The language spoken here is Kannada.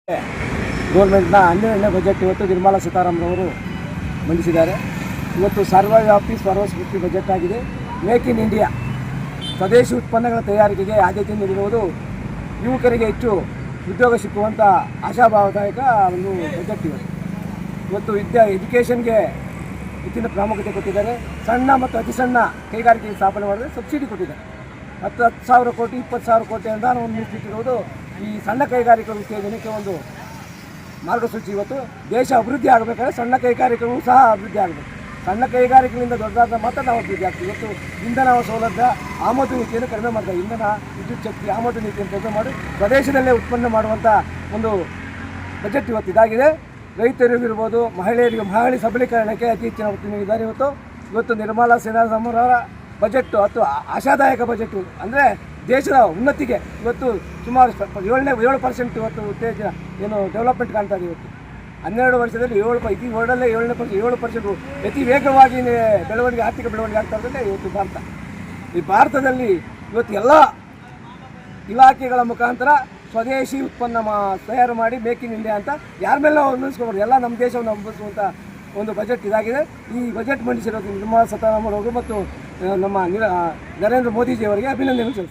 ಗೌರ್ಮೆಂಟ್ನ 12ನೇ ಬಜೆಟ್ ಇವತ್ತು ನಿರ್ಮಲಾ ಸೀತಾರಾಮನ್ ಮಂಡಿಸಿದ್ದಾರೆ. ಇವತ್ತು ಸರ್ವವ್ಯಾಪಿ ಸರ್ವಸ್ಪೃಷ್ಟಿ ಬಜೆಟ್ ಆಗಿದೆ. ಮೇಕ್ ಇನ್ ಇಂಡಿಯಾ ಸ್ವದೇಶಿ ಉತ್ಪನ್ನಗಳ ತಯಾರಿಕೆಗೆ ಆದ್ಯತೆ ನೀಡಿರುವುದು ಯುವಕರಿಗೆ ಹೆಚ್ಚು ಉದ್ಯೋಗ ಸಿಕ್ಕುವಂಥ ಆಶಾಭಾವದಾಯಕ ಒಂದು ಬಜೆಟ್ ಇವತ್ತು ಎಜುಕೇಷನ್ಗೆ ಹೆಚ್ಚಿನ ಪ್ರಾಮುಖ್ಯತೆ ಕೊಟ್ಟಿದ್ದಾರೆ. ಸಣ್ಣ ಮತ್ತು ಅತಿ ಸಣ್ಣ ಕೈಗಾರಿಕೆ ಸ್ಥಾಪನೆ ಮಾಡಿದ್ರೆ ಸಬ್ಸಿಡಿ ಕೊಟ್ಟಿದ್ದಾರೆ. 10,000 ಕೋಟಿ 20,000 ಕೋಟಿ ಅನುದಾನವನ್ನು ಮೀಸಲಿಟ್ಟಿರುವುದು ಈ ಸಣ್ಣ ಕೈಗಾರಿಕೆಗಳ ಉತ್ತೇಜನಕ್ಕೆ ಒಂದು ಮಾರ್ಗಸೂಚಿ. ಇವತ್ತು ದೇಶ ಅಭಿವೃದ್ಧಿ ಆಗಬೇಕಾದ್ರೆ ಸಣ್ಣ ಕೈಗಾರಿಕೆಗಳು ಸಹ ಅಭಿವೃದ್ಧಿ ಆಗಬೇಕು. ಸಣ್ಣ ಕೈಗಾರಿಕೆಗಳಿಂದ ದೊಡ್ಡದಾದ ಮಾತ್ರ ನಾವು ಅಭಿವೃದ್ಧಿ ಆಗ್ತೀವಿ. ಇವತ್ತು ಇಂಧನ ಸೌಲಭ್ಯ ಆಮದು ನೀತಿಯನ್ನು ಕಡಿಮೆ ಮಾಡ್ತಾರೆ. ಇಂಧನ ವಿದ್ಯುತ್ ಶಕ್ತಿ ಆಮದು ನೀತಿಯನ್ನು ಕಡಿಮೆ ಮಾಡಿ ಸ್ವದೇಶದಲ್ಲೇ ಉತ್ಪನ್ನ ಮಾಡುವಂಥ ಒಂದು ಬಜೆಟ್ ಇವತ್ತು ಇದಾಗಿದೆ. ರೈತರಿಗಿರ್ಬೋದು, ಮಹಿಳೆ ಸಬಲೀಕರಣಕ್ಕೆ ಅತಿ ಹೆಚ್ಚಿನ ಒತ್ತು ನೀಡಿದ್ದಾರೆ. ಇವತ್ತು ನಿರ್ಮಲಾ ಸೀತಾರಾಮನ್ ಅವರ ಬಜೆಟ್ ಅಥವಾ ಆಶಾದಾಯಕ ಬಜೆಟ್ ಅಂದರೆ ದೇಶದ ಉನ್ನತಿಗೆ ಇವತ್ತು ಸುಮಾರು 7% ಇವತ್ತು ಉತ್ತೇಜನ ಡೆವಲಪ್ಮೆಂಟ್ ಕಾಣ್ತಾ ಇದೆ. ಇವತ್ತು 12 ವರ್ಷದಲ್ಲಿ 7% ಅತಿ ವೇಗವಾಗಿ ಆರ್ಥಿಕ ಬೆಳವಣಿಗೆ ಆಗ್ತಾ ಇದ್ದರೆ ಇವತ್ತು ಈ ಭಾರತದಲ್ಲಿ ಇವತ್ತು ಎಲ್ಲ ಇಲಾಖೆಗಳ ಮುಖಾಂತರ ಸ್ವದೇಶಿ ಉತ್ಪನ್ನ ತಯಾರು ಮಾಡಿ ಮೇಕ್ ಇನ್ ಇಂಡಿಯಾ ಅಂತ ಯಾರ ಮೇಲೆ ನಾವು ಅನ್ಸ್ಕೊಬಾರ್ದು, ಎಲ್ಲ ನಮ್ಮ ದೇಶವನ್ನು ನಂಬಿಸುವಂಥ ಒಂದು ಬಜೆಟ್ ಇದಾಗಿದೆ. ಈ ಬಜೆಟ್ ಮಂಡಿಸಿರೋದು ನಿರ್ಮಲಾ ಸೀತಾರಾಮನ್ ಅವರು ಮತ್ತು ನಮ್ಮ ನರೇಂದ್ರ ಮೋದಿಜಿಯವರಿಗೆ ಅಭಿನಂದನೆ.